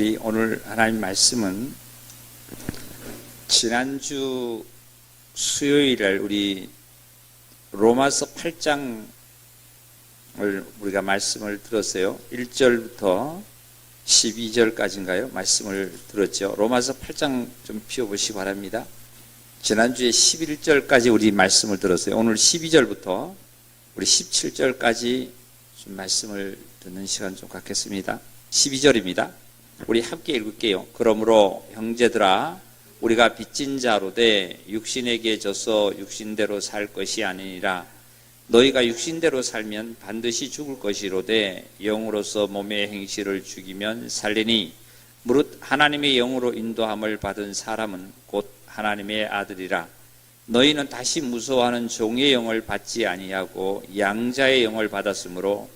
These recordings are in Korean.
오늘 하나님 말씀은 지난주 수요일에 우리 로마서 8장을 우리가 말씀을 들었어요. 1절부터 12절까지인가요? 말씀을 들었죠. 로마서 8장 좀 펴보시기 바랍니다. 지난주에 11절까지 우리 말씀을 들었어요. 오늘 12절부터 우리 17절까지 좀 말씀을 듣는 시간 좀 갖겠습니다. 12절입니다. 우리 함께 읽을게요. 그러므로 형제들아 우리가 빚진 자로 돼 육신에게 져서 육신대로 살 것이 아니니라. 너희가 육신대로 살면 반드시 죽을 것이로되 영으로서 몸의 행실을 죽이면 살리니 무릇 하나님의 영으로 인도함을 받은 사람은 곧 하나님의 아들이라. 너희는 다시 무서워하는 종의 영을 받지 아니하고 양자의 영을 받았으므로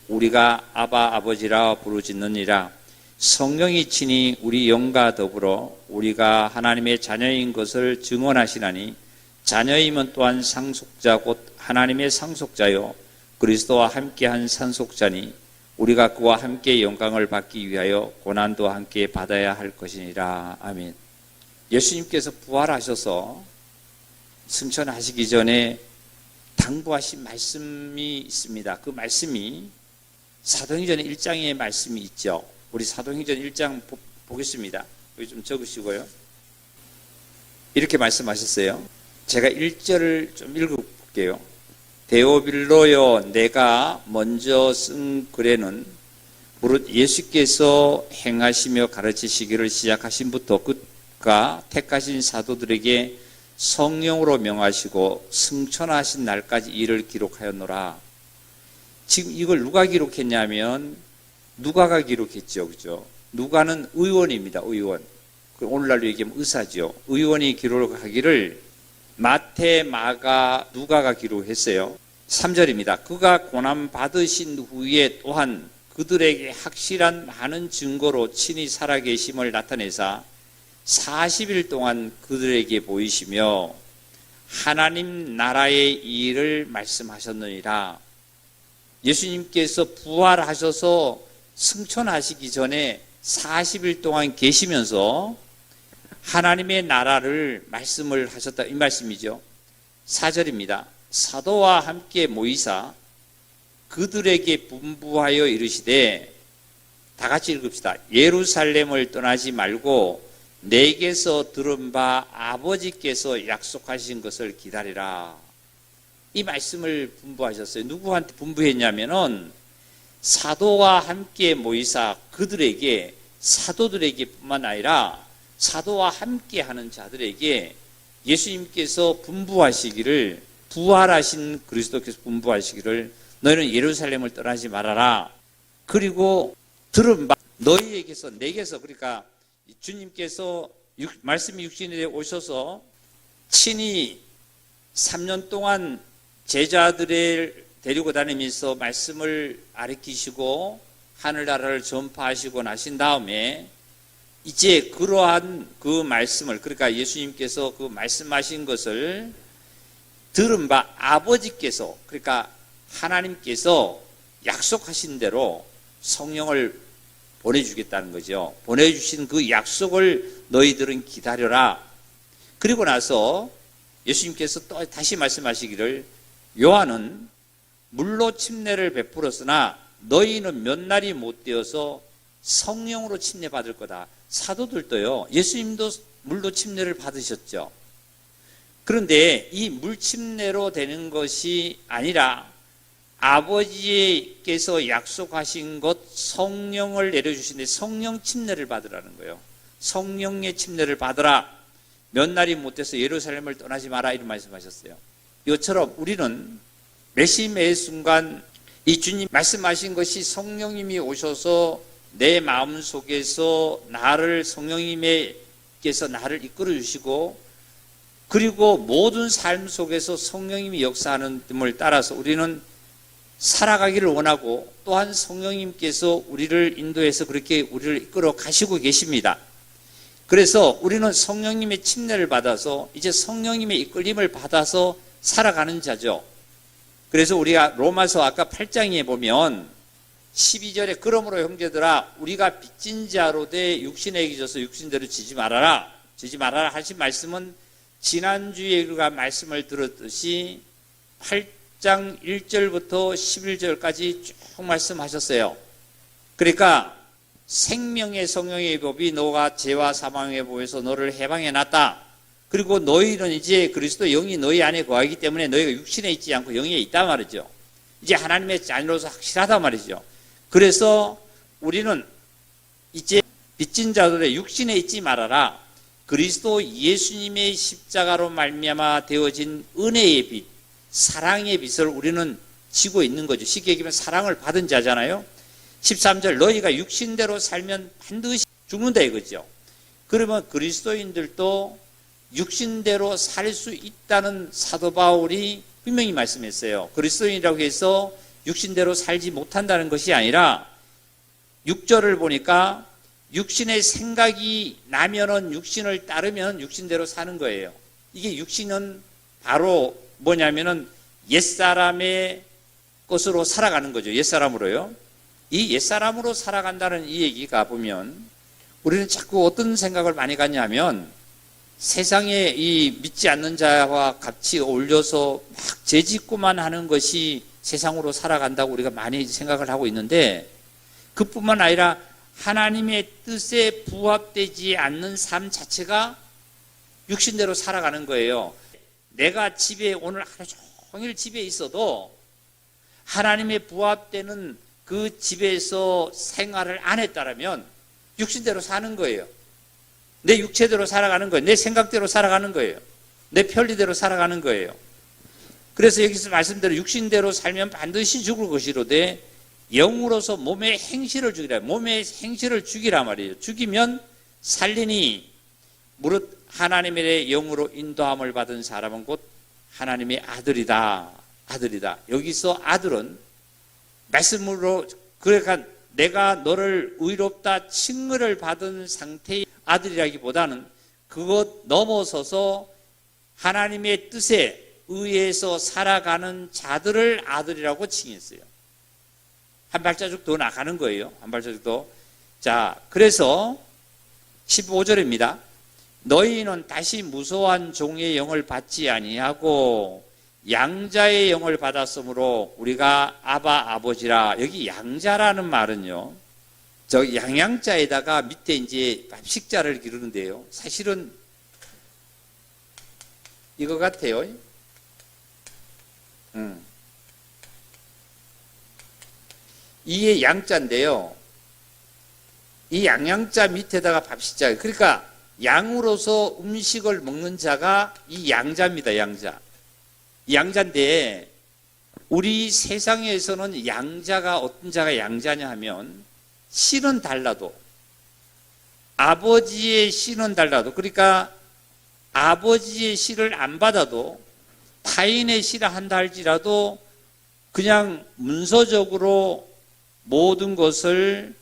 우리가 아바 아버지라 부르짖느니라. 성령이 친히 우리 영과 더불어 우리가 하나님의 자녀인 것을 증언하시나니 자녀이면 또한 상속자 곧 하나님의 상속자요 그리스도와 함께한 상속자니 우리가 그와 함께 영광을 받기 위하여 고난도 함께 받아야 할 것이니라. 아멘. 예수님께서 부활하셔서 승천하시기 전에 당부하신 말씀이 있습니다. 그 말씀이 사도행전 1장의 말씀이 있죠. 우리 사도행전 1장 보겠습니다. 여기 좀 적으시고요. 이렇게 말씀하셨어요. 제가 1절을 좀 읽어볼게요. 데오빌로여, 내가 먼저 쓴 글에는 무릇 예수께서 행하시며 가르치시기를 시작하신부터 그가 택하신 사도들에게 성령으로 명하시고 승천하신 날까지 이를 기록하였노라. 지금 이걸 누가 기록했냐면 누가가 기록했죠. 그죠? 누가는 의원입니다. 의원. 오늘날로 얘기하면 의사죠. 의원이 기록하기를 마태, 마가, 누가가 기록했어요. 3절입니다. 그가 고난 받으신 후에 또한 그들에게 확실한 많은 증거로 친히 살아계심을 나타내사 40일 동안 그들에게 보이시며 하나님 나라의 일을 말씀하셨느니라. 예수님께서 부활하셔서 승천하시기 전에 40일 동안 계시면서 하나님의 나라를 말씀을 하셨다 이 말씀이죠. 4절입니다. 사도와 함께 모이사 그들에게 분부하여 이르시되 다 같이 읽읍시다. 예루살렘을 떠나지 말고 내게서 들은 바 아버지께서 약속하신 것을 기다리라. 이 말씀을 분부하셨어요. 누구한테 분부했냐면은 사도와 함께 모이사 그들에게 사도들에게 뿐만 아니라 사도와 함께 하는 자들에게 예수님께서 분부하시기를 부활하신 그리스도께서 분부하시기를 너희는 예루살렘을 떠나지 말아라. 그리고 들은 바 너희에게서 내게서 그러니까 주님께서 말씀이 육신에 오셔서 친히 3년 동안 제자들을 데리고 다니면서 말씀을 가르치시고 하늘나라를 전파하시고 나신 다음에 이제 그러한 그 말씀을 그러니까 예수님께서 그 말씀하신 것을 들은 바 아버지께서 그러니까 하나님께서 약속하신 대로 성령을 보내주겠다는 거죠. 보내주신 그 약속을 너희들은 기다려라. 그리고 나서 예수님께서 또 다시 말씀하시기를 요한은 물로 침례를 베풀었으나 너희는 몇 날이 못 되어서 성령으로 침례 받을 거다. 사도들도요. 예수님도 물로 침례를 받으셨죠. 그런데 이 물 침례로 되는 것이 아니라 아버지께서 약속하신 것 성령을 내려주시는데 성령 침례를 받으라는 거예요. 성령의 침례를 받으라. 몇 날이 못 돼서 예루살렘을 떠나지 마라 이런 말씀하셨어요. 이것처럼 우리는 매시 매 순간 이 주님 말씀하신 것이 성령님이 오셔서 내 마음 속에서 나를 성령님께서 나를 이끌어 주시고 그리고 모든 삶 속에서 성령님이 역사하는 됨을 따라서 우리는 살아가기를 원하고 또한 성령님께서 우리를 인도해서 그렇게 우리를 이끌어 가시고 계십니다. 그래서 우리는 성령님의 침례를 받아서 이제 성령님의 이끌림을 받아서 살아가는 자죠. 그래서 우리가 로마서 아까 8장에 보면 12절에 그러므로 형제들아 우리가 빚진 자로 돼 육신에게 져서 육신대로 지지 말아라 하신 말씀은 지난주에 우리가 말씀을 들었듯이 8장 1절부터 11절까지 쭉 말씀하셨어요. 그러니까 생명의 성령의 법이 너가 죄와 사망의 법에서 너를 해방해 놨다. 그리고 너희는 이제 그리스도 영이 너희 안에 거하기 때문에 너희가 육신에 있지 않고 영에 있다 말이죠. 이제 하나님의 자녀로서 확실하다 말이죠. 그래서 우리는 이제 빚진 자들의 육신에 있지 말아라. 그리스도 예수님의 십자가로 말미암아 되어진 은혜의 빚, 사랑의 빚을 우리는 지고 있는 거죠. 쉽게 얘기하면 사랑을 받은 자잖아요. 13절 너희가 육신대로 살면 반드시 죽는다 이거죠. 그러면 그리스도인들도 육신대로 살 수 있다는 사도 바울이 분명히 말씀했어요. 그리스도인이라고 해서 육신대로 살지 못한다는 것이 아니라 6절을 보니까 육신의 생각이 나면은 육신을 따르면 육신대로 사는 거예요. 이게 육신은 바로 뭐냐면은 옛사람의 것으로 살아가는 거죠. 옛사람으로요. 이 옛사람으로 살아간다는 이 얘기가 보면 우리는 자꾸 어떤 생각을 많이 갖냐면 세상에 이 믿지 않는 자와 같이 어울려서 막 죄짓고만 하는 것이 세상으로 살아간다고 우리가 많이 생각을 하고 있는데 그뿐만 아니라 하나님의 뜻에 부합되지 않는 삶 자체가 육신대로 살아가는 거예요. 내가 집에 오늘 하루 종일 집에 있어도 하나님에 부합되는 그 집에서 생활을 안 했다면 육신대로 사는 거예요. 내 육체대로 살아가는 거예요. 내 생각대로 살아가는 거예요. 내 편리대로 살아가는 거예요. 그래서 여기서 말씀대로 육신대로 살면 반드시 죽을 것이로되 영으로서 몸의 행실을 죽이라. 몸의 행실을 죽이라 말이에요. 죽이면 살리니 무릇 하나님의 영으로 인도함을 받은 사람은 곧 하나님의 아들이다. 아들이다. 여기서 아들은 말씀으로 그러니까 내가 너를 의롭다 칭의를 받은 상태의 아들이라기보다는 그것 넘어서서 하나님의 뜻에 의해서 살아가는 자들을 아들이라고 칭했어요. 한 발자국 더 나가는 거예요. 한 발자국 더. 자, 그래서 15절입니다. 너희는 다시 무소한 종의 영을 받지 아니하고 양자의 영을 받았으므로 우리가 아바 아버지라. 여기 양자라는 말은요. 저 양양자에다가 밑에 이제 식자를 기르는데요. 사실은 이거 같아요. 이게 양자인데요. 이 양양자 밑에다가 밥식자. 그러니까 양으로서 음식을 먹는 자가 이 양자입니다. 양자. 양자인데 우리 세상에서는 양자가 어떤 자가 양자냐 하면 씨는 달라도 아버지의 씨는 달라도 그러니까 아버지의 씨를 안 받아도 타인의 씨를 한다 할지라도 그냥 문서적으로 모든 것을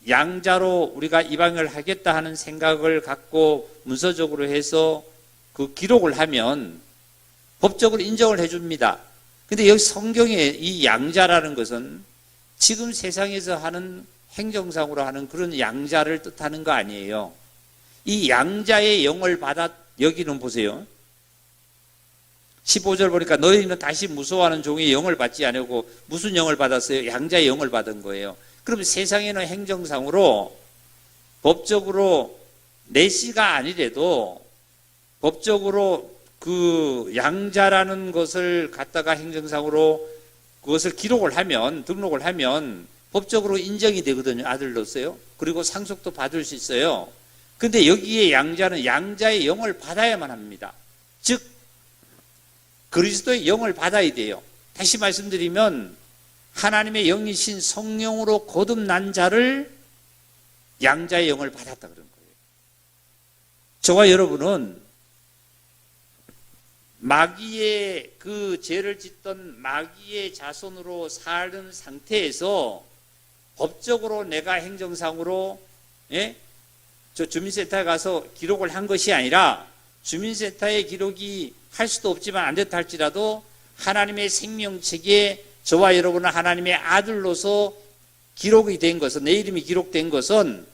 양자로 우리가 입양을 하겠다 하는 생각을 갖고 문서적으로 해서 그 기록을 하면 법적으로 인정을 해줍니다. 근데 여기 성경에 이 양자라는 것은 지금 세상에서 하는 행정상으로 하는 그런 양자를 뜻하는 거 아니에요. 이 양자의 영을 받아 여기는 보세요. 15절 보니까 너희는 다시 무서워하는 종의 영을 받지 않고 무슨 영을 받았어요? 양자의 영을 받은 거예요. 그럼 세상에는 행정상으로 법적으로 내 씨가 아니래도 법적으로 그 양자라는 것을 갖다가 행정상으로 그것을 기록을 하면 등록을 하면 법적으로 인정이 되거든요. 아들로서요. 그리고 상속도 받을 수 있어요. 근데 여기에 양자는 양자의 영을 받아야만 합니다. 즉 그리스도의 영을 받아야 돼요. 다시 말씀드리면 하나님의 영이신 성령으로 거듭난 자를 양자의 영을 받았다 그런 거예요. 저와 여러분은 마귀의 그 죄를 짓던 마귀의 자손으로 사는 상태에서 법적으로 내가 행정상으로 저 주민센터에 가서 기록을 한 것이 아니라 주민센터의 기록이 할 수도 없지만 안 됐다 할지라도 하나님의 생명책에 저와 여러분은 하나님의 아들로서 기록이 된 것은, 내 이름이 기록된 것은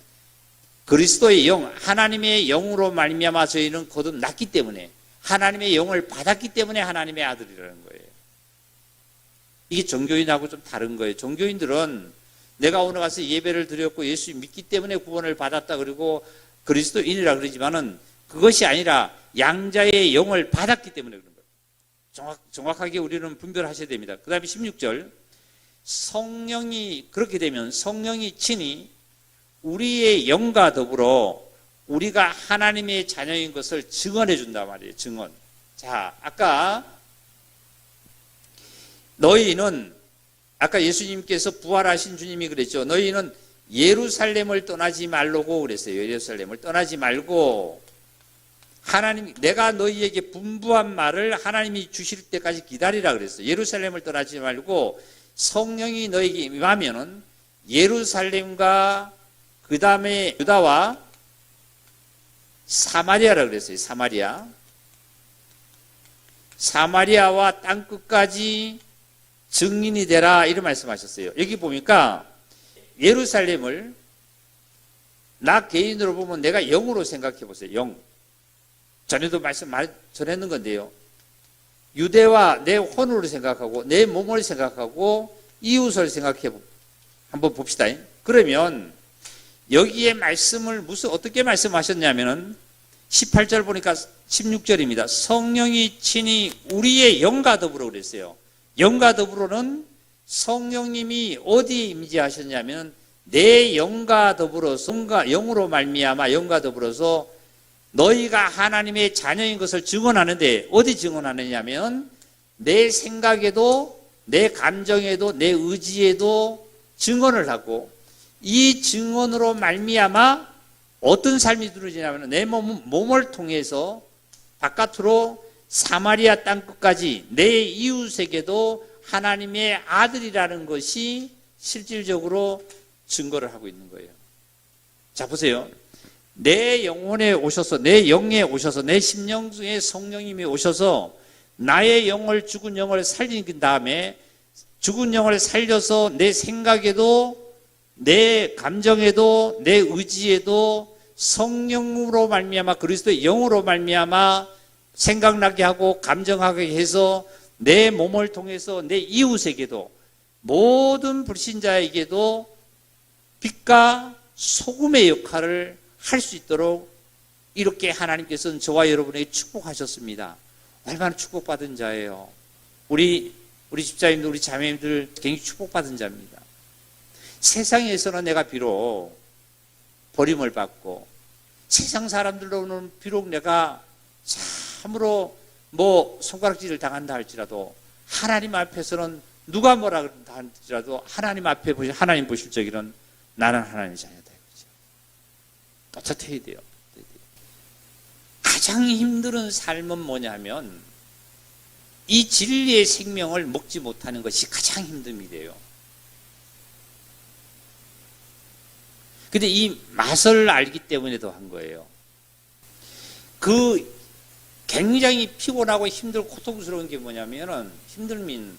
그리스도의 영, 하나님의 영으로 말미암아 저희는 거듭났기 때문에, 하나님의 영을 받았기 때문에 하나님의 아들이라는 거예요. 이게 종교인하고 좀 다른 거예요. 종교인들은 내가 오늘 가서 예배를 드렸고 예수 믿기 때문에 구원을 받았다 그리고 그리스도인이라 그러지만은 그것이 아니라 양자의 영을 받았기 때문에 그런 거예요. 정확하게 우리는 분별하셔야 됩니다. 그 다음에 16절, 성령이, 그렇게 되면 성령이 친히 우리의 영과 더불어 우리가 하나님의 자녀인 것을 증언해 준단 말이에요. 증언. 자, 아까 너희는, 아까 예수님께서 부활하신 주님이 그랬죠. 너희는 예루살렘을 떠나지 말라고 그랬어요. 예루살렘을 떠나지 말고 하나님, 내가 너희에게 분부한 말을 하나님이 주실 때까지 기다리라 그랬어요. 예루살렘을 떠나지 말고 성령이 너희에게 임하면은 예루살렘과 그 다음에 유다와 사마리아라 그랬어요. 사마리아와 땅끝까지 증인이 되라, 이런 말씀하셨어요. 여기 보니까 예루살렘을 나 개인으로 보면 내가 영으로 생각해 보세요. 영. 전에도 전했는 건데요. 유대와 내 혼으로 생각하고 내 몸을 생각하고 이웃을 생각해 한번 봅시다. 그러면 여기에 말씀을 어떻게 말씀하셨냐면은 18절 보니까 16절입니다. 성령이 친히 우리의 영과 더불어 그랬어요. 영과 더불어는 성령님이 어디에 임재하셨냐면 내 영과 더불어서, 영으로 말미암아 영과 더불어서 너희가 하나님의 자녀인 것을 증언하는데, 어디 증언하느냐면 내 생각에도 내 감정에도 내 의지에도 증언을 하고, 이 증언으로 말미암아 어떤 삶이 이루어지냐면 내 몸을 통해서 바깥으로 사마리아 땅끝까지 내 이웃에게도 하나님의 아들이라는 것이 실질적으로 증거를 하고 있는 거예요. 자, 보세요. 내 영혼에 오셔서, 내 영에 오셔서, 내 심령에 성령님이 오셔서 나의 영을, 죽은 영을 살린 다음에 죽은 영을 살려서 내 생각에도 내 감정에도 내 의지에도 성령으로 말미암아 그리스도의 영으로 말미암아 생각나게 하고 감정하게 해서 내 몸을 통해서 내 이웃에게도, 모든 불신자에게도 빛과 소금의 역할을 할 수 있도록 이렇게 하나님께서는 저와 여러분에게 축복하셨습니다. 얼마나 축복받은 자예요. 우리 집사님들, 우리 자매님들 굉장히 축복받은 자입니다. 세상에서는 내가 비록 버림을 받고 세상 사람들로는 비록 내가 참으로 손가락질을 당한다 할지라도 하나님 앞에서는 누가 뭐라 그런다 할지라도 하나님 앞에 하나님 보실 적에는 나는 하나님의 자녀다. 어떻게 해야 돼요? 가장 힘든 삶은 뭐냐면 이 진리의 생명을 먹지 못하는 것이 가장 힘듦이 돼요. 근데 이 맛을 알기 때문에도 한 거예요. 그 굉장히 피곤하고 힘들고 고통스러운 게 뭐냐면은, 힘들면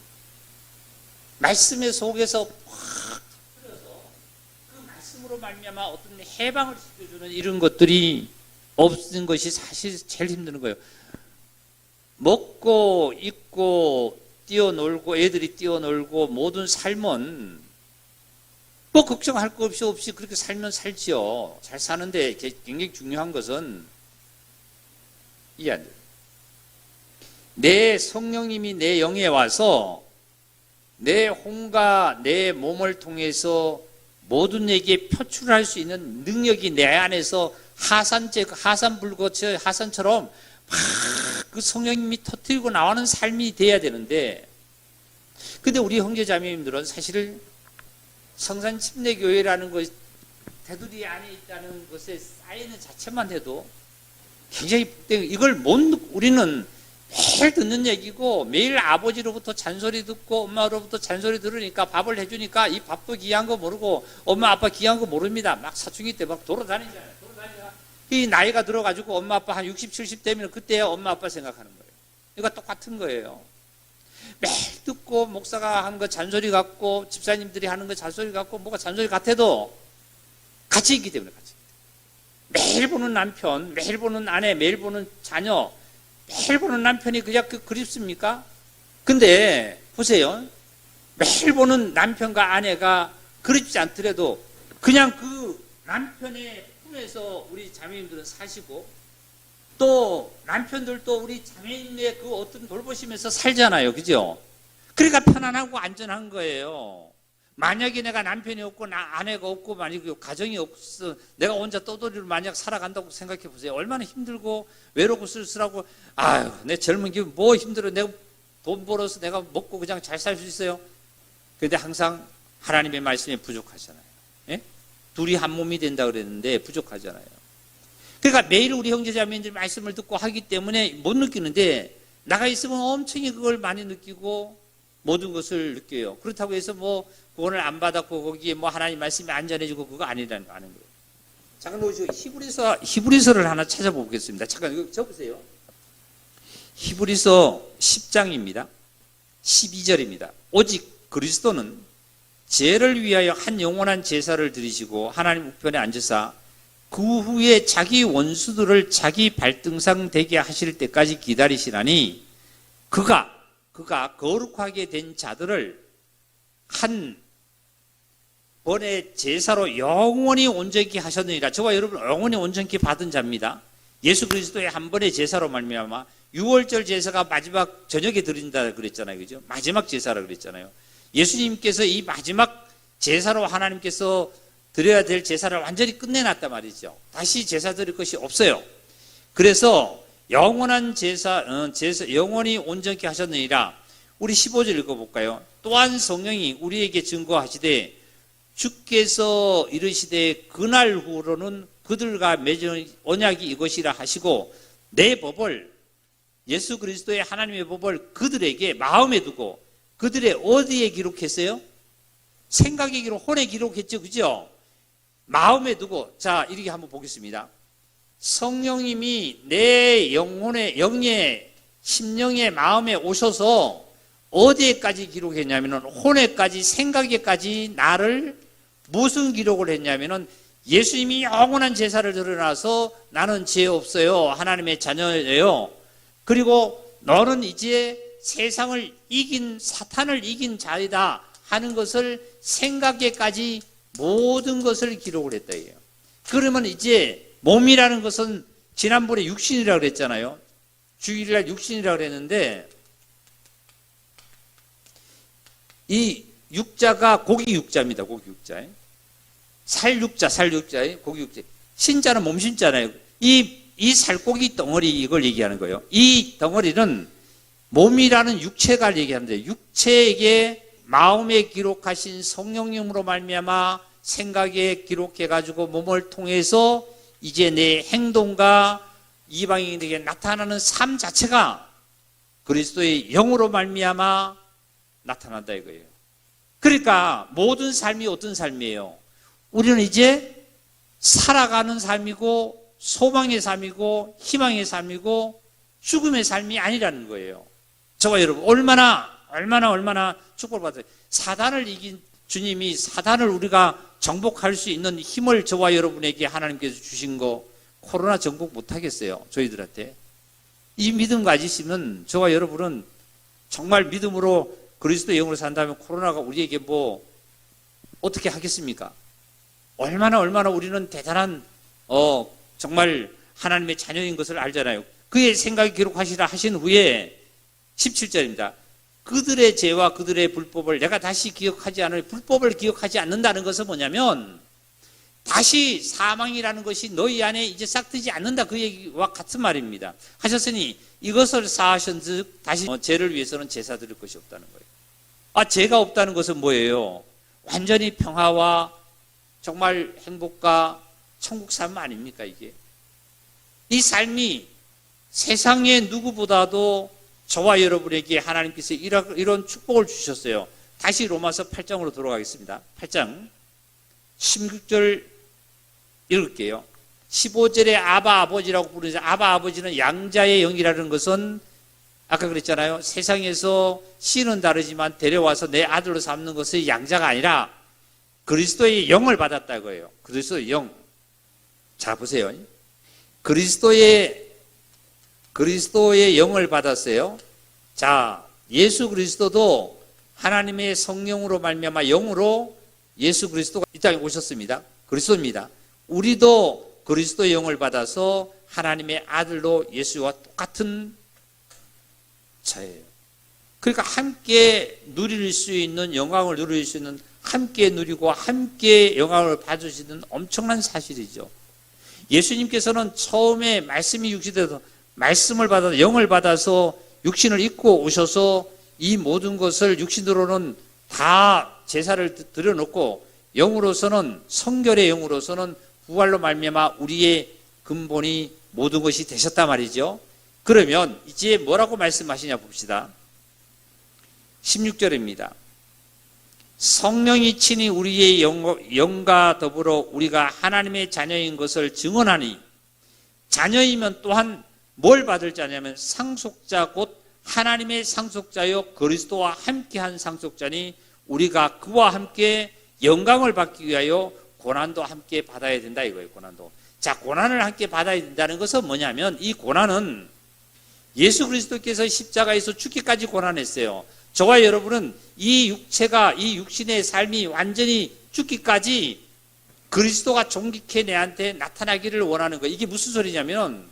말씀의 속에서 확 들어서 그 말씀으로 말미암아 어떤 해방을 시켜주는 이런 것들이 없는 것이 사실 제일 힘든 거예요. 먹고 입고 뛰어놀고 애들이 뛰어놀고 모든 삶은 걱정할 거 없이 그렇게 살면 살지요. 잘 사는데 굉장히 중요한 것은 이해 안 돼요. 내 성령님이 내 영에 와서 내 혼과 내 몸을 통해서 모든 얘기에 표출할 수 있는 능력이 내 안에서 하산처럼 막 그 성령님이 터뜨리고 나오는 삶이 돼야 되는데, 근데 우리 형제자매님들은 사실 성산 침례교회라는 것, 테두리 안에 있다는 것에 쌓이는 자체만 해도 굉장히, 이걸 우리는 매일 듣는 얘기고, 매일 아버지로부터 잔소리 듣고 엄마로부터 잔소리 들으니까 밥을 해주니까 이 밥도 귀한 거 모르고 엄마 아빠 귀한 거 모릅니다. 막 사춘기 때 막 돌아다니잖아요. 이 나이가 들어가지고 엄마 아빠 한 60, 70 되면 그때야 엄마 아빠 생각하는 거예요. 이거 똑같은 거예요. 매일 듣고 목사가 하는 거 잔소리 같고 집사님들이 하는 거 잔소리 같고 뭐가 잔소리 같아도 같이 있기 때문에 같이. 매일 보는 남편, 매일 보는 아내, 매일 보는 자녀, 매일 보는 남편이 그냥 그립습니까? 근데 보세요. 매일 보는 남편과 아내가 그립지 않더라도 그냥 그 남편의 품에서 우리 자매님들은 사시고 또 남편들도 우리 자매님의 그 어떤 돌보시면서 살잖아요. 그죠? 그러니까 편안하고 안전한 거예요. 만약에 내가 남편이 없고 아내가 없고 만약에 가정이 없어 내가 혼자 떠돌이로 만약 살아간다고 생각해 보세요. 얼마나 힘들고 외롭고 쓸쓸하고 아유 내 젊은 게 뭐 힘들어. 내가 돈 벌어서 내가 먹고 그냥 잘 살 수 있어요. 그런데 항상 하나님의 말씀에 부족하잖아요. 예? 둘이 한 몸이 된다 그랬는데 부족하잖아요. 그러니까 매일 우리 형제자매님들 말씀을 듣고 하기 때문에 못 느끼는데 나가 있으면 엄청 그걸 많이 느끼고 모든 것을 느껴요. 그렇다고 해서 뭐 구원을 안 받았고 거기에 뭐 하나님 말씀이 안전해지고 그거 아니라는 거 아는 거예요. 잠깐 보시죠. 히브리서를 하나 찾아보겠습니다. 잠깐 이거 적으세요. 히브리서 10장입니다. 12절입니다. 오직 그리스도는 죄를 위하여 한 영원한 제사를 드리시고 하나님 우편에 앉으사 그 후에 자기 원수들을 자기 발등상 되게 하실 때까지 기다리시라니 그가 거룩하게 된 자들을 한 번의 제사로 영원히 온전케 하셨느니라. 저와 여러분 영원히 온전케 받은 자입니다. 예수 그리스도의 한 번의 제사로 말미암아 6월절 제사가 마지막 저녁에 드린다 그랬잖아요. 그죠? 마지막 제사라 그랬잖아요. 예수님께서 이 마지막 제사로 하나님께서 드려야 될 제사를 완전히 끝내놨단 말이죠. 다시 제사 드릴 것이 없어요. 그래서 영원한 제사 영원히 온전케 하셨느니라. 우리 15절 읽어볼까요? 또한 성령이 우리에게 증거하시되 주께서 이르시되 그날 후로는 그들과 맺은 언약이 이것이라 하시고 내 법을 예수 그리스도의 하나님의 법을 그들에게 마음에 두고 그들의 어디에 기록했어요? 생각에 기록, 혼에 기록했죠. 그죠? 마음에 두고 자 이렇게 한번 보겠습니다. 성령님이 내 영의 심령의 마음에 오셔서 어디에까지 기록했냐면은 혼에까지 생각에까지 나를 무슨 기록을 했냐면은 예수님이 영원한 제사를 드러나서 나는 죄 없어요. 하나님의 자녀예요. 그리고 너는 이제 세상을 이긴 사탄을 이긴 자이다 하는 것을 생각에까지 모든 것을 기록을 했다 이에요. 그러면 이제 몸이라는 것은 지난번에 육신이라고 그랬잖아요. 주일날 육신이라고 그랬는데 이 육자가 고기 육자입니다. 고기 육자. 살육자, 고기 육자. 신자는 몸신자잖아요. 이 살코기 덩어리 이걸 얘기하는 거예요. 이 덩어리는 몸이라는 육체가 얘기하는데 육체에게 마음에 기록하신 성령님으로 말미암아 생각에 기록해가지고 몸을 통해서 이제 내 행동과 이방인에게 나타나는 삶 자체가 그리스도의 영으로 말미암아 나타난다 이거예요. 그러니까 모든 삶이 어떤 삶이에요? 우리는 이제 살아가는 삶이고 소망의 삶이고 희망의 삶이고 죽음의 삶이 아니라는 거예요. 저와 여러분 얼마나 축복을 받아요. 사단을 이긴 주님이 사단을 우리가 정복할 수 있는 힘을 저와 여러분에게 하나님께서 주신 거 코로나 정복 못하겠어요. 저희들한테. 이 믿음 가지시면 저와 여러분은 정말 믿음으로 그리스도의 영으로 산다면 코로나가 우리에게 뭐 어떻게 하겠습니까? 얼마나 우리는 대단한 정말 하나님의 자녀인 것을 알잖아요. 그의 생각을 기록하시라 하신 후에 17절입니다. 그들의 죄와 그들의 불법을 내가 다시 기억하지 않을 불법을 기억하지 않는다는 것은 뭐냐면 다시 사망이라는 것이 너희 안에 이제 싹트지 않는다 그 얘기와 같은 말입니다. 하셨으니 이것을 사하신즉 다시 죄를 위해서는 제사 드릴 것이 없다는 거예요. 죄가 없다는 것은 뭐예요? 완전히 평화와 정말 행복과 천국 삶 아닙니까 이게? 이 삶이 세상의 누구보다도 저와 여러분에게 하나님께서 이런 축복을 주셨어요. 다시 로마서 8장으로 돌아가겠습니다. 8장 16절 읽을게요. 15절에 아바 아버지라고 부르죠. 아바 아버지는 양자의 영이라는 것은 아까 그랬잖아요. 세상에서 씨는 다르지만 데려와서 내 아들로 삼는 것의 양자가 아니라 그리스도의 영을 받았다고요. 그리스도의 영. 자, 보세요. 그리스도의 영을 받았어요. 자, 예수 그리스도도 하나님의 성령으로 말미암아 영으로 예수 그리스도가 이 땅에 오셨습니다. 그리스도입니다. 우리도 그리스도의 영을 받아서 하나님의 아들로 예수와 똑같은 자예요. 그러니까 함께 누릴 수 있는, 영광을 누릴 수 있는, 함께 누리고 함께 영광을 받을 수 있는 엄청난 사실이죠. 예수님께서는 처음에 말씀이 육신돼서 말씀을 받아서 영을 받아서 육신을 입고 오셔서 이 모든 것을 육신으로는 다 제사를 드려놓고 영으로서는, 성결의 영으로서는 부활로 말미암아 우리의 근본이 모든 것이 되셨단 말이죠. 그러면 이제 뭐라고 말씀하시냐 봅시다. 16절입니다. 성령이 친히 우리의 영과 더불어 우리가 하나님의 자녀인 것을 증언하니, 자녀이면 또한 뭘 받을 자냐면 상속자 곧 하나님의 상속자요 그리스도와 함께한 상속자니 우리가 그와 함께 영광을 받기 위하여 고난도 함께 받아야 된다 이거예요. 고난도. 자, 고난을 함께 받아야 된다는 것은 뭐냐면, 이 고난은 예수 그리스도께서 십자가에서 죽기까지 고난했어요. 저와 여러분은 이 육체가, 이 육신의 삶이 완전히 죽기까지 그리스도가 존귀케 내한테 나타나기를 원하는 거예요. 이게 무슨 소리냐면,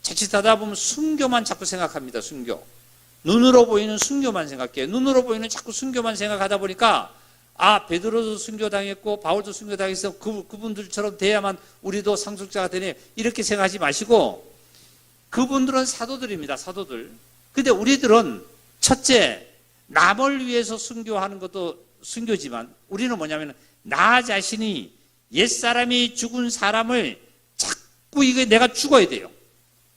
자칫하다 보면 순교만 자꾸 생각합니다. 순교. 눈으로 보이는 순교만 생각해요. 눈으로 보이는 자꾸 순교만 생각하다 보니까, 아, 베드로도 순교당했고 바울도 순교당해서 그분들처럼 돼야만 우리도 상속자가 되네, 이렇게 생각하지 마시고, 그분들은 사도들입니다. 사도들. 근데 우리들은 첫째, 남을 위해서 순교하는 것도 순교지만, 우리는 뭐냐면 나 자신이, 옛사람이 죽은 사람을 자꾸 이게 내가 죽어야 돼요.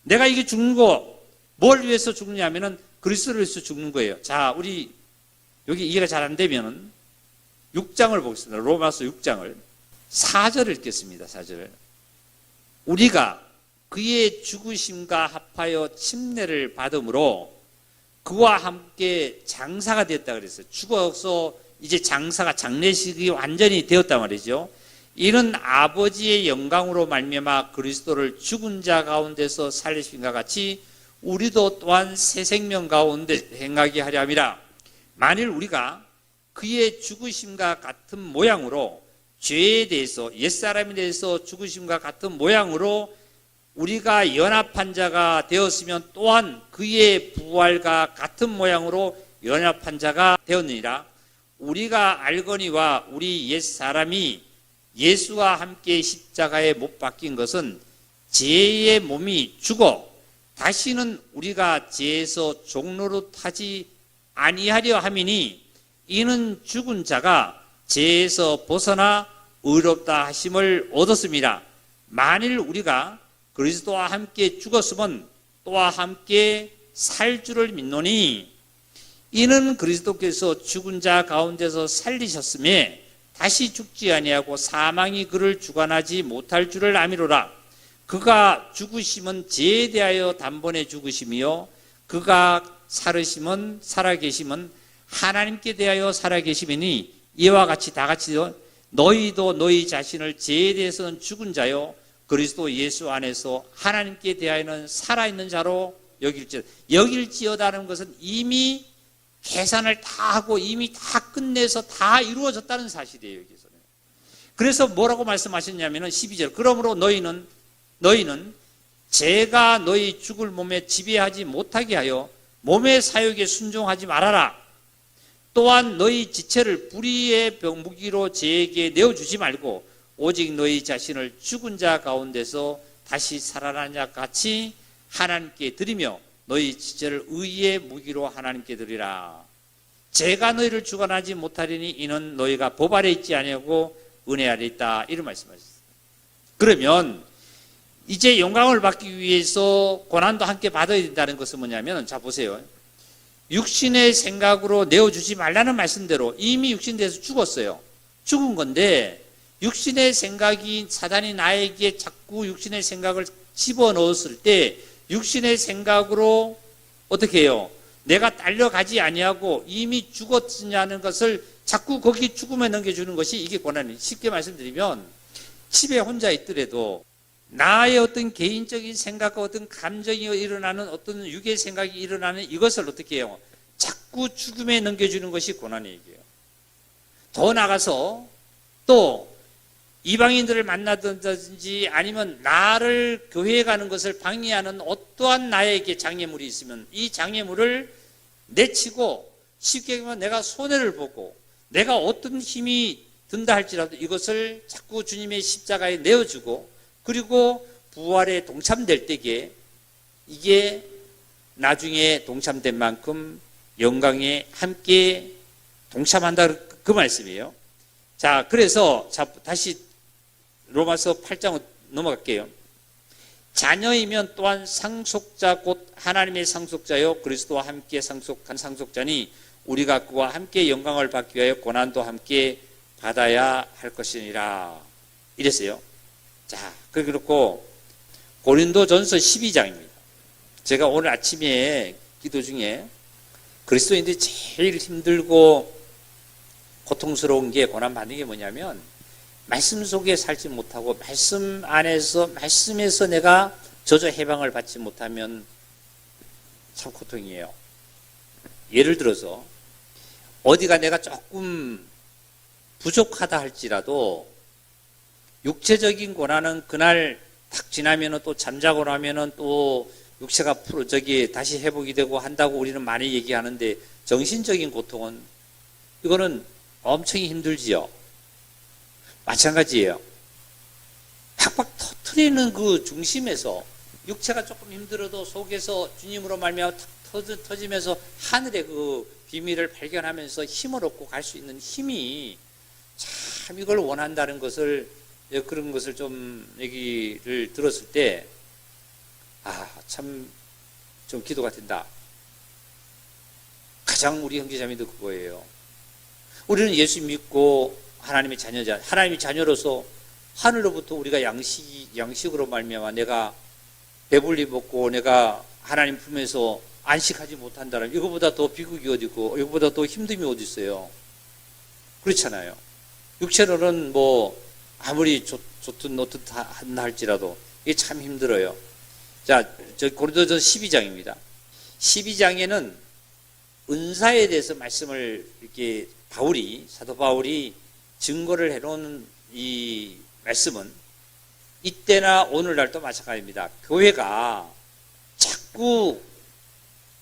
내가 이게 죽는 거 뭘 위해서 죽느냐면은 그리스도를 위해서 죽는 거예요. 자, 우리 여기 이해가 잘 안 되면은 6장을 보겠습니다. 로마서 6장을 4절을 읽겠습니다. 4절. 우리가 그의 죽으심과 합하여 침례를 받음으로 그와 함께 장사가 됐다 그랬어요. 죽어서 이제 장사가, 장례식이 완전히 되었단 말이죠. 이는 아버지의 영광으로 말미암아 그리스도를 죽은 자 가운데서 살리심과 같이 우리도 또한 새 생명 가운데 행하게 하려 함이라. 만일 우리가 그의 죽으심과 같은 모양으로, 죄에 대해서, 옛사람에 대해서 죽으심과 같은 모양으로 우리가 연합한 자가 되었으면 또한 그의 부활과 같은 모양으로 연합한 자가 되었느니라. 우리가 알거니와 우리 옛사람이 예수와 함께 십자가에 못 박힌 것은 죄의 몸이 죽어 다시는 우리가 죄에서 종노릇하지 아니하려 함이니, 이는 죽은 자가 죄에서 벗어나 의롭다 하심을 얻었습니다. 만일 우리가 그리스도와 함께 죽었으면 또한 함께 살 줄을 믿노니, 이는 그리스도께서 죽은 자 가운데서 살리셨음에 다시 죽지 아니하고 사망이 그를 주관하지 못할 줄을 아미로라. 그가 죽으심은 죄에 대하여 단번에 죽으심이요 그가 살아계심은 하나님께 대하여 살아계심이니, 이와 같이 다 같이 너희도 너희 자신을 죄에 대해서는 죽은 자요 그리스도 예수 안에서 하나님께 대하여는 살아있는 자로 여길지어다는 것은 이미 계산을 다 하고 이미 다 끝내서 다 이루어졌다는 사실이에요. 여기서는. 그래서 뭐라고 말씀하셨냐면 12절, 그러므로 너희는 죄가 너희 죽을 몸에 지배하지 못하게 하여 몸의 사욕에 순종하지 말아라. 또한 너희 지체를 불의의 무기로 죄에게 내어주지 말고 오직 너희 자신을 죽은 자 가운데서 다시 살아난 자 같이 하나님께 드리며 너희 지체를 의의 무기로 하나님께 드리라. 죄가 너희를 주관하지 못하리니 이는 너희가 법 아래 있지 아니하고 은혜 아래 있다. 이런 말씀하셨어요. 그러면 이제 영광을 받기 위해서 고난도 함께 받아야 된다는 것은 뭐냐면, 자 보세요. 육신의 생각으로 내어주지 말라는 말씀대로 이미 육신에서 죽었어요. 죽은 건데 육신의 생각이, 사단이 나에게 자꾸 육신의 생각을 집어넣었을 때 육신의 생각으로 어떻게 해요? 내가 딸려가지 아니하고 이미 죽었느냐는 것을 자꾸 거기 죽음에 넘겨주는 것이 이게 고난이에요. 쉽게 말씀드리면 집에 혼자 있더라도 나의 어떤 개인적인 생각과 어떤 감정이 일어나는 어떤 유괴 생각이 일어나는 이것을 어떻게 해요? 자꾸 죽음에 넘겨주는 것이 고난의 얘기예요. 더 나가서 또 이방인들을 만나든지 아니면 나를 교회에 가는 것을 방해하는 어떠한 나에게 장애물이 있으면 이 장애물을 내치고 쉽게 얘기하면 내가 손해를 보고 내가 어떤 힘이 든다 할지라도 이것을 자꾸 주님의 십자가에 내어주고 그리고 부활에 동참될 때에 이게 나중에 동참된 만큼 영광에 함께 동참한다 그 말씀이에요. 자, 그래서 다시 로마서 8장 넘어갈게요. 자녀이면 또한 상속자 곧 하나님의 상속자요 그리스도와 함께 상속한 상속자니 우리가 그와 함께 영광을 받기 위하여 고난도 함께 받아야 할 것이니라 이랬어요. 자, 그렇고 고린도전서 12장입니다. 제가 오늘 아침에 기도 중에 그리스도인들이 제일 힘들고 고통스러운 게 고난받는 게 뭐냐면 말씀 속에 살지 못하고 말씀에서 내가 저저 해방을 받지 못하면 참 고통이에요. 예를 들어서 어디가 내가 조금 부족하다 할지라도 육체적인 고난은 그날 딱 지나면은 또 잠자고 나면은 또 육체가 다시 회복이 되고 한다고 우리는 많이 얘기하는데 정신적인 고통은 이거는 엄청 힘들지요. 마찬가지예요. 팍팍 터트리는 그 중심에서 육체가 조금 힘들어도 속에서 주님으로 말미암아 터지면서 하늘의 그 비밀을 발견하면서 힘을 얻고 갈 수 있는 힘이 참 이걸 원한다는 것을 그런 것을 좀 얘기를 들었을 때 참 좀 기도가 된다. 가장 우리 형제자매도 그거예요. 우리는 예수 믿고 하나님의 자녀로서 하늘로부터 우리가 양식으로 말미암아 내가 배불리 먹고 내가 하나님 품에서 안식하지 못한다면 이거보다 더 비극이 어디 있고 이거보다 더 힘듦이 어디 있어요. 그렇잖아요. 육체로는 뭐 아무리 좋든 어떻든 할지라도 이게 참 힘들어요. 자, 고린도전서 12장입니다. 12장에는 은사에 대해서 말씀을 이렇게 사도 바울이 증거를 해놓은 이 말씀은 이때나 오늘날도 마찬가지입니다. 교회가 자꾸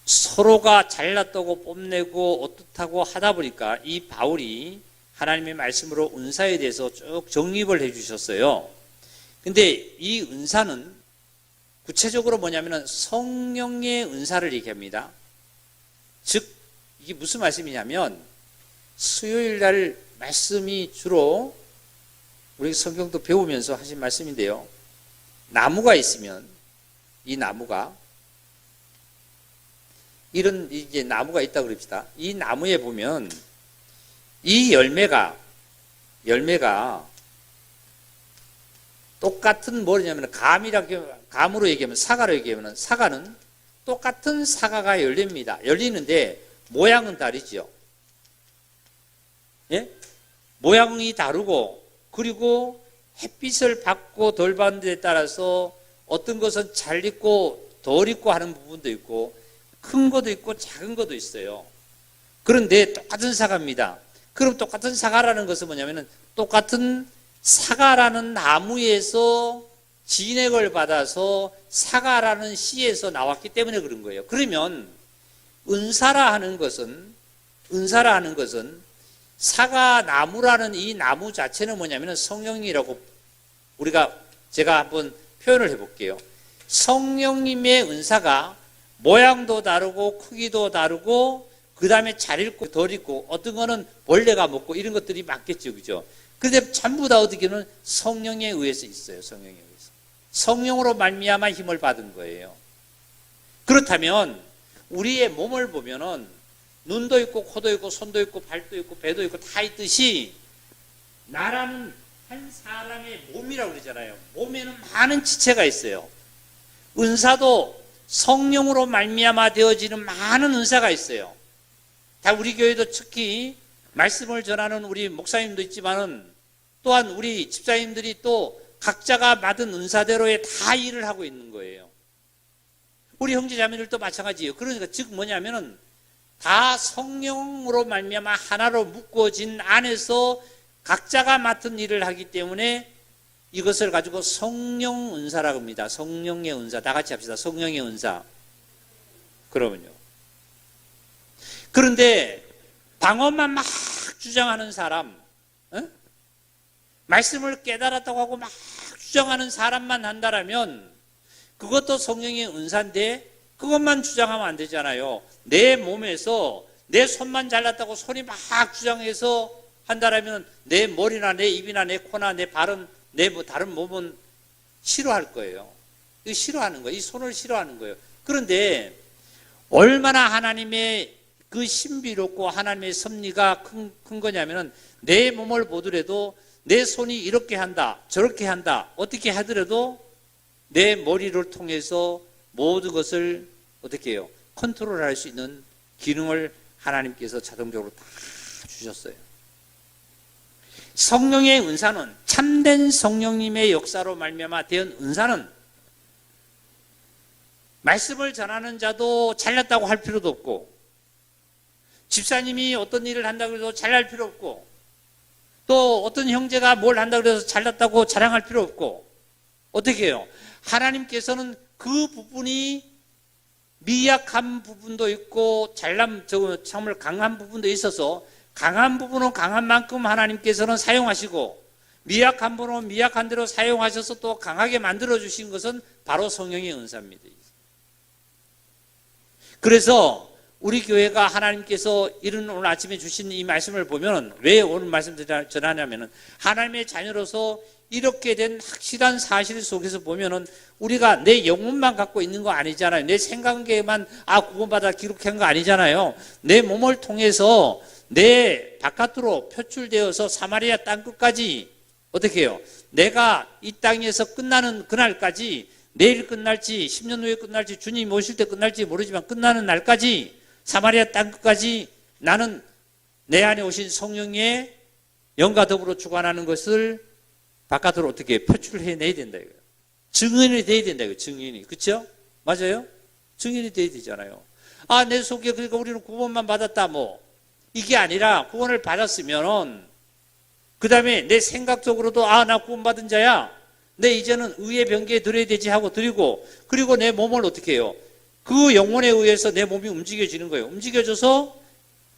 서로가 잘났다고 뽐내고 어떻다고 하다 보니까 이 바울이 하나님의 말씀으로 은사에 대해서 쭉 정립을 해 주셨어요. 근데 이 은사는 구체적으로 뭐냐면은 성령의 은사를 얘기합니다. 즉, 이게 무슨 말씀이냐면 수요일 날 말씀이 주로 우리 성경도 배우면서 하신 말씀인데요. 나무가 있으면 이 나무가 이런 이제 나무가 있다 그럽시다. 이 나무에 보면 이 열매가 똑같은 뭐냐면 감으로 얘기하면 사과로 얘기하면 사과는 똑같은 사과가 열리는데 모양은 다르죠. 예? 모양이 다르고 그리고 햇빛을 받고 덜 받는 데 따라서 어떤 것은 잘 익고 덜 익고 하는 부분도 있고 큰 것도 있고 작은 것도 있어요. 그런데 똑같은 사과입니다. 그럼 똑같은 사과라는 것은 뭐냐면은 똑같은 사과라는 나무에서 진액을 받아서 사과라는 씨에서 나왔기 때문에 그런 거예요. 그러면 은사라 하는 것은 사과 나무라는 이 나무 자체는 뭐냐면 성령이라고 제가 한번 표현을 해볼게요. 성령님의 은사가 모양도 다르고 크기도 다르고 그 다음에 잘 익고 덜 익고 어떤 거는 벌레가 먹고 이런 것들이 많겠죠. 그죠? 그런데 전부 다 어떻게는 성령에 의해서 있어요. 성령에 의해서. 성령으로 말미암아 힘을 받은 거예요. 그렇다면 우리의 몸을 보면은 눈도 있고 코도 있고 손도 있고 발도 있고 배도 있고 다 있듯이 나라는 한 사람의 몸이라고 그러잖아요. 몸에는 많은 지체가 있어요. 은사도 성령으로 말미암아 되어지는 많은 은사가 있어요. 다 우리 교회도 특히 말씀을 전하는 우리 목사님도 있지만은 또한 우리 집사님들이 또 각자가 받은 은사대로의 다 일을 하고 있는 거예요. 우리 형제자매들도 마찬가지예요. 그러니까 즉 뭐냐면은 다 성령으로 말미암아 하나로 묶어진 안에서 각자가 맡은 일을 하기 때문에 이것을 가지고 성령 은사라고 합니다. 성령의 은사. 다 같이 합시다. 성령의 은사. 그러면요. 그런데 방언만 막 주장하는 사람, 말씀을 깨달았다고 하고 막 주장하는 사람만 한다라면 그것도 성령의 은사인데 그것만 주장하면 안 되잖아요. 내 몸에서 내 손만 잘났다고 손이 막 주장해서 한다라면 내 머리나 내 입이나 내 코나 내 발은 내 다른 몸은 싫어할 거예요. 이거 싫어하는 거예요. 이 손을 싫어하는 거예요. 그런데 얼마나 하나님의 그 신비롭고 하나님의 섭리가 큰 거냐면은 내 몸을 보더라도 내 손이 이렇게 한다, 저렇게 한다, 어떻게 하더라도 내 머리를 통해서 모든 것을 어떻게 해요? 컨트롤할 수 있는 기능을 하나님께서 자동적으로 다 주셨어요. 성령의 은사는 참된 성령님의 역사로 말미암아 된 은사는 말씀을 전하는 자도 잘났다고 할 필요도 없고 집사님이 어떤 일을 한다고 해서 잘날 필요 없고 또 어떤 형제가 뭘 한다고 해서 잘났다고 자랑할 필요 없고 어떻게 해요? 하나님께서는 그 부분이 미약한 부분도 있고 정말 강한 부분도 있어서 강한 부분은 강한 만큼 하나님께서는 사용하시고 미약한 부분은 미약한 대로 사용하셔서 또 강하게 만들어주신 것은 바로 성령의 은사입니다. 그래서 우리 교회가 하나님께서 이런 오늘 아침에 주신 이 말씀을 보면 왜 오늘 말씀 전하냐면은 하나님의 자녀로서 이렇게 된 확실한 사실 속에서 보면은 우리가 내 영혼만 갖고 있는 거 아니잖아요. 내 생각에만 구원받아 기록한 거 아니잖아요. 내 몸을 통해서 내 바깥으로 표출되어서 사마리아 땅 끝까지 어떻게 해요? 내가 이 땅에서 끝나는 그날까지 내일 끝날지 10년 후에 끝날지 주님 오실 때 끝날지 모르지만 끝나는 날까지 사마리아 땅 끝까지 나는 내 안에 오신 성령의 영과 더불어 주관하는 것을 바깥으로 어떻게 표출해내야 된다 이거예요. 증인이 돼야 된다 이거예요. 증인이. 그렇죠? 맞아요? 증인이 돼야 되잖아요. 내 속에 그러니까 우리는 구원만 받았다 뭐 이게 아니라 구원을 받았으면은 그 다음에 내 생각적으로도 나 구원받은 자야. 내 이제는 의의 병기에 드려야 되지 하고 드리고 그리고 내 몸을 어떻게 해요? 그 영혼에 의해서 내 몸이 움직여지는 거예요. 움직여져서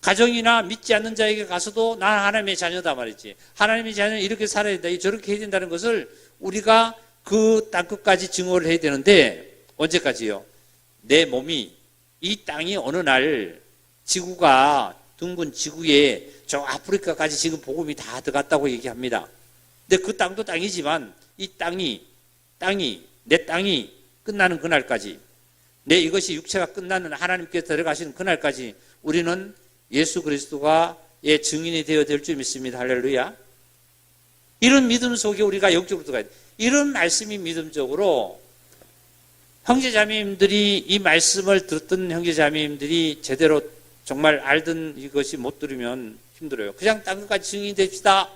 가정이나 믿지 않는 자에게 가서도 난 하나님의 자녀다 말이지. 하나님의 자녀는 이렇게 살아야 된다. 저렇게 해야 된다는 것을 우리가 그 땅끝까지 증거를 해야 되는데 언제까지요? 내 몸이 이 땅이 어느 날 지구가 둥근 지구에 저 아프리카까지 지금 복음이 다 들어갔다고 얘기합니다. 근데 그 땅도 땅이지만 이 땅이 내 땅이 끝나는 그날까지 내 이것이 육체가 끝나는 하나님께서 들어가시는 그날까지 우리는 예수 그리스도가의 증인이 되어야 될 줄 믿습니다. 할렐루야. 이런 믿음 속에 우리가 영적으로 들어가야 돼. 이런 말씀이 믿음적으로 형제자매님들이 이 말씀을 듣던 형제자매님들이 제대로 정말 알던 이것이 못 들으면 힘들어요. 그냥 땅끝까지 증인이 됩시다.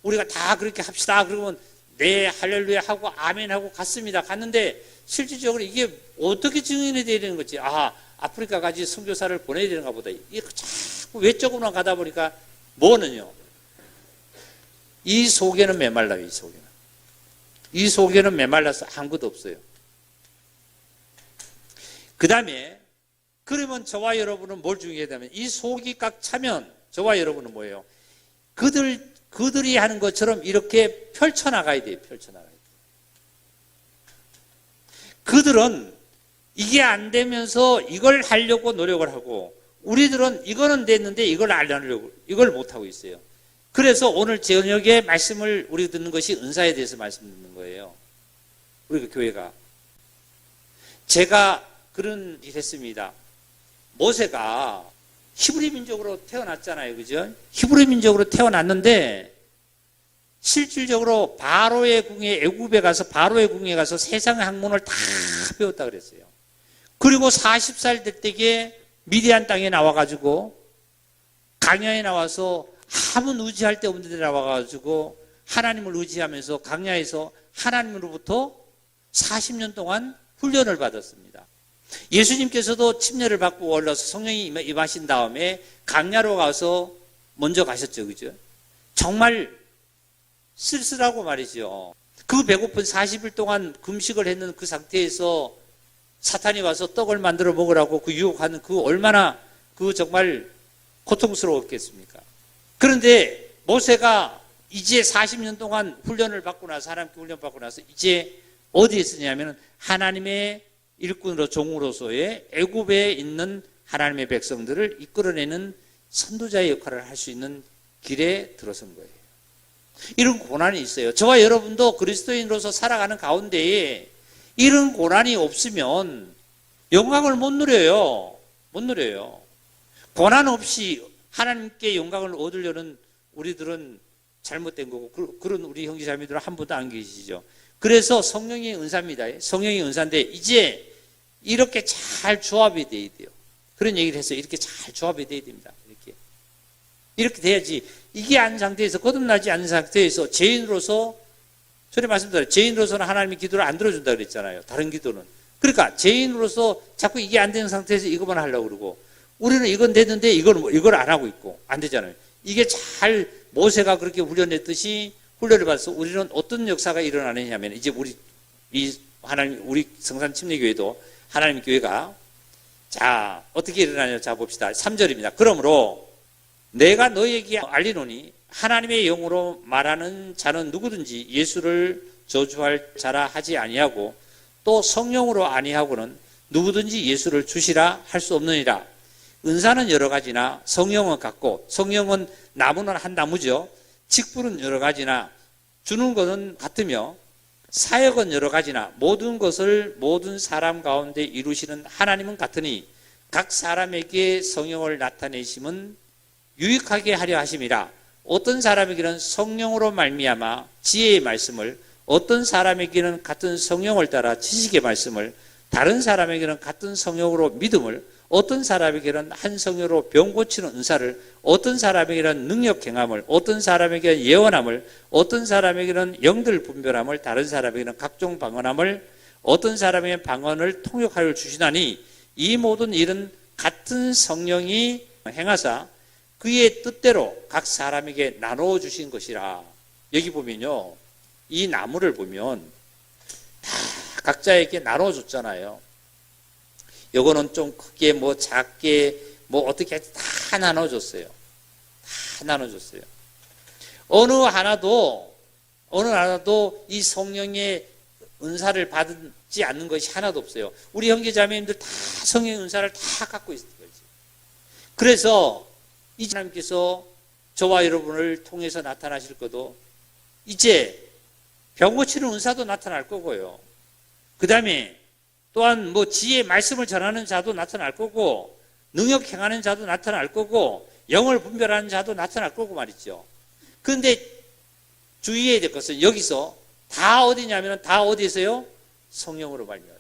우리가 다 그렇게 합시다. 그러면 네 할렐루야 하고 아멘 하고 갔습니다. 갔는데 실질적으로 이게 어떻게 증인이 돼야 되는 거지? 아프리카까지 선교사를 보내야 되는가 보다. 이게 자꾸 외적으로만 가다 보니까 뭐는요? 이 속에는 메말라요. 이 속에는 메말라서 아무것도 없어요. 그 다음에 그러면 저와 여러분은 뭘 중요해야 되면 이 속이 꽉 차면 저와 여러분은 뭐예요? 그들이 하는 것처럼 이렇게 펼쳐나가야 돼요. 그들은 이게 안 되면서 이걸 하려고 노력을 하고 우리들은 이거는 됐는데 이걸 하려고 이걸 못하고 있어요. 그래서 오늘 저녁에 말씀을 우리가 듣는 것이 은사에 대해서 말씀 듣는 거예요. 우리 교회가. 제가 그런 일 했습니다. 모세가 히브리 민족으로 태어났잖아요. 그죠? 히브리 민족으로 태어났는데 실질적으로 바로의 궁에 애굽에 가서 바로의 궁에 가서 세상의 학문을 다 배웠다 그랬어요. 그리고 40살 될 때에 미디안 땅에 나와가지고 강야에 나와서 아무 의지할 데 없는 데 나와가지고 하나님을 의지하면서 강야에서 하나님으로부터 40년 동안 훈련을 받았습니다. 예수님께서도 침례를 받고 올라서 성령이 임하신 다음에 강야로 가서 먼저 가셨죠. 그죠? 정말 쓸쓸하고 말이죠. 그 배고픈 40일 동안 금식을 했는 그 상태에서 사탄이 와서 떡을 만들어 먹으라고 그 유혹하는 그 얼마나 그 정말 고통스러웠겠습니까? 그런데 모세가 이제 40년 동안 훈련을 받고 나서 하나님께 훈련 받고 나서 이제 어디에 있으냐면 하나님의 일꾼으로 종으로서의 애굽에 있는 하나님의 백성들을 이끌어내는 선도자의 역할을 할 수 있는 길에 들어선 거예요. 이런 고난이 있어요. 저와 여러분도 그리스도인으로서 살아가는 가운데에 이런 고난이 없으면 영광을 못 누려요. 못 누려요. 고난 없이 하나님께 영광을 얻으려는 우리들은 잘못된 거고, 그런 우리 형제자매들은 한 분도 안 계시죠. 그래서 성령의 은사입니다. 성령의 은사인데 이제 이렇게 잘 조합이 돼야 돼요. 그런 얘기를 해서 이렇게 잘 조합이 돼야 됩니다. 이렇게 돼야지. 이게 아닌 상태에서, 거듭나지 않는 상태에서 죄인으로서, 전에 말씀드렸죠. 죄인으로서는 하나님이 기도를 안 들어준다 그랬잖아요. 다른 기도는. 그러니까 죄인으로서 자꾸 이게 안 되는 상태에서 이것만 하려고 그러고, 우리는 이건 됐는데 이걸 안 하고 있고 안 되잖아요. 이게 잘 모세가 그렇게 훈련했듯이 훈련을 받아서 우리는 어떤 역사가 일어나느냐면, 이제 우리 성산 침례교회도 하나님 교회가 자 어떻게 일어나냐 자 봅시다. 3절입니다. 그러므로 내가 너희에게 알리노니 하나님의 영으로 말하는 자는 누구든지 예수를 저주할 자라 하지 아니하고 또 성령으로 아니하고는 누구든지 예수를 주시라 할 수 없느니라. 은사는 여러 가지나 성령은 같고, 성령은 나무는 한 나무죠. 직분은 여러 가지나 주는 것은 같으며 사역은 여러 가지나 모든 것을 모든 사람 가운데 이루시는 하나님은 같으니 각 사람에게 성령을 나타내심은 유익하게 하려 하심이라. 어떤 사람에게는 성령으로 말미암아 지혜의 말씀을, 어떤 사람에게는 같은 성령을 따라 지식의 말씀을, 다른 사람에게는 같은 성령으로 믿음을, 어떤 사람에게는 한 성령으로 병 고치는 은사를, 어떤 사람에게는 능력 행함을, 어떤 사람에게는 예언함을, 어떤 사람에게는 영들 분별함을, 다른 사람에게는 각종 방언함을, 어떤 사람에게는 방언을 통역하여 주시나니 이 모든 일은 같은 성령이 행하사 그의 뜻대로 각 사람에게 나누어 주신 것이라. 여기 보면요, 이 나무를 보면 다 각자에게 나눠 줬잖아요. 요거는 좀 크게 뭐 작게 뭐 어떻게 다 나눠줬어요. 다 나눠줬어요. 어느 하나도 이 성령의 은사를 받지 않는 것이 하나도 없어요. 우리 형제자매님들 다 성령의 은사를 다 갖고 있는 거지. 그래서 이 하나님께서 저와 여러분을 통해서 나타나실 것도 이제 병 고치는 은사도 나타날 거고요. 그 다음에 또한 뭐 지혜의 말씀을 전하는 자도 나타날 거고, 능력 행하는 자도 나타날 거고, 영을 분별하는 자도 나타날 거고 말이죠. 그런데 주의해야 될 것은 여기서 다 어디냐면 다 어디에서요? 성령으로 말미암아.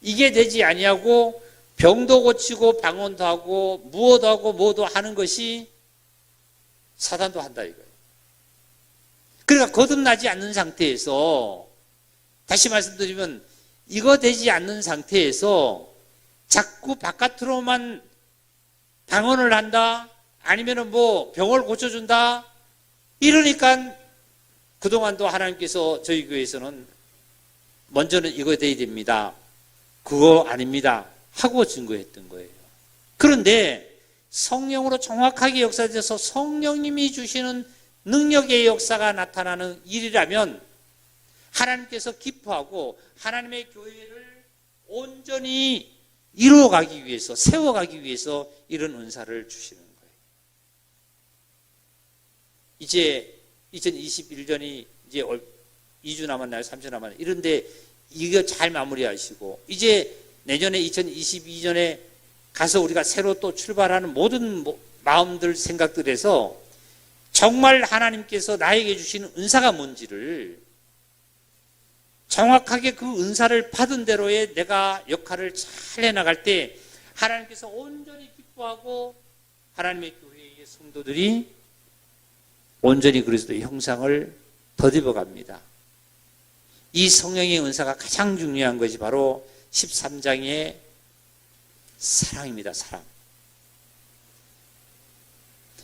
이게 되지 아니하고 병도 고치고 방언도 하고 무엇도 하고 뭐도 하는 것이 사단도 한다 이거예요. 그러니까 거듭나지 않는 상태에서, 다시 말씀드리면 이거 되지 않는 상태에서 자꾸 바깥으로만 방언을 한다, 아니면은 뭐 병을 고쳐준다, 이러니까 그동안도 하나님께서 저희 교회에서는 먼저는 이거 돼야 됩니다, 그거 아닙니다 하고 증거했던 거예요. 그런데 성령으로 정확하게 역사돼서 성령님이 주시는 능력의 역사가 나타나는 일이라면 하나님께서 기뻐하고 하나님의 교회를 온전히 이루어가기 위해서, 세워가기 위해서 이런 은사를 주시는 거예요. 이제 2021년이 이제 2주 남았나요? 3주 남았나요? 이런데 이거 잘 마무리하시고 이제 내년에 2022년에 가서 우리가 새로 또 출발하는 모든 마음들, 생각들에서 정말 하나님께서 나에게 주시는 은사가 뭔지를 정확하게 그 은사를 받은 대로의 내가 역할을 잘 해나갈 때 하나님께서 온전히 기뻐하고 하나님의 교회의 성도들이 온전히 그리스도의 형상을 덧입어 갑니다. 이 성령의 은사가 가장 중요한 것이 바로 13장의 사랑입니다. 사랑.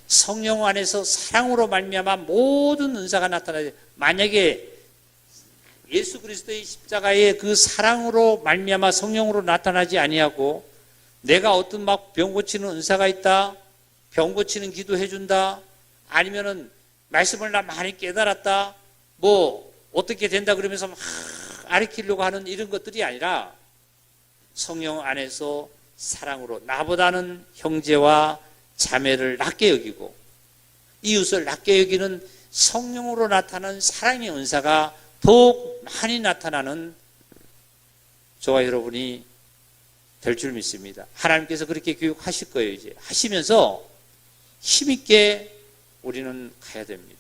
성령 안에서 사랑으로 말미암아 모든 은사가 나타나요. 만약에 예수 그리스도의 십자가의 그 사랑으로 말미암아 성령으로 나타나지 아니하고 내가 어떤 막 병 고치는 은사가 있다, 병 고치는 기도해 준다, 아니면은 말씀을 나 많이 깨달았다, 뭐 어떻게 된다 그러면서 막 가르치려고 하는 이런 것들이 아니라 성령 안에서 사랑으로 나보다는 형제와 자매를 낮게 여기고 이웃을 낮게 여기는 성령으로 나타나는 사랑의 은사가 더욱 많이 나타나는 저와 여러분이 될 줄 믿습니다. 하나님께서 그렇게 교육하실 거예요. 이제 하시면서 힘있게 우리는 가야 됩니다.